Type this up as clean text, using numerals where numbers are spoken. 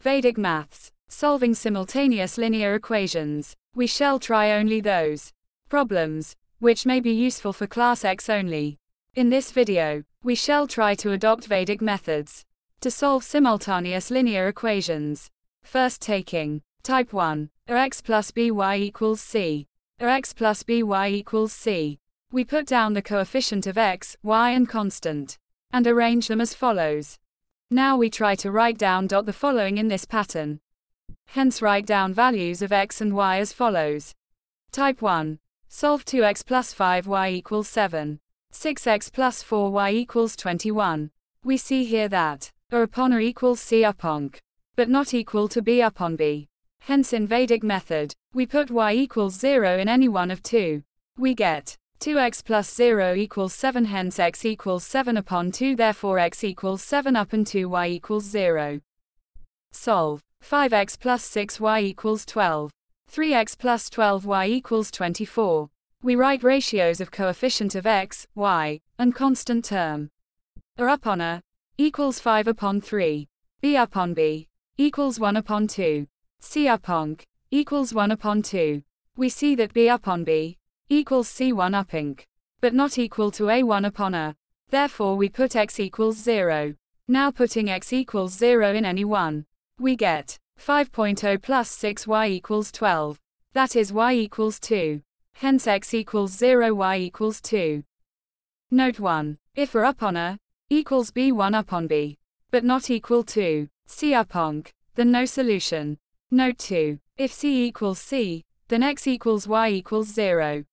Vedic maths. Solving simultaneous linear equations. We shall try only those problems which may be useful for class X only. In this video, we shall try to adopt Vedic methods to solve simultaneous linear equations. First taking type 1, ax plus by equals c. Ax plus by equals c. We put down the coefficient of x, y and constant, and arrange them as follows. Now we try to write down the following in this pattern. Hence write down values of x and y as follows. Type 1. Solve 2x plus 5y equals 7. 6x plus 4y equals 21. We see here that a upon a equals c upon c, but not equal to b upon b. Hence in Vedic method, we put y equals 0 in any one of two. We get 2x plus 0 equals 7, hence x equals 7 upon 2, therefore x equals 7 upon 2, y equals 0. Solve 5x plus 6y equals 12. 3x plus 12y equals 24. We write ratios of coefficient of x, y, and constant term. A upon a equals 5 upon 3. B upon b equals 1 upon 2. C upon c equals 1 upon 2. We see that b upon b equals c1 upon c, but not equal to a1 upon a. Therefore we put x equals 0. Now putting x equals 0 in any one, we get 5.0 plus 6y equals 12. That is y equals 2. Hence x equals 0, y equals 2. Note 1. If a upon a equals b1 upon b, but not equal to c upon c, then no solution. Note 2. If c equals c, then x equals y equals 0.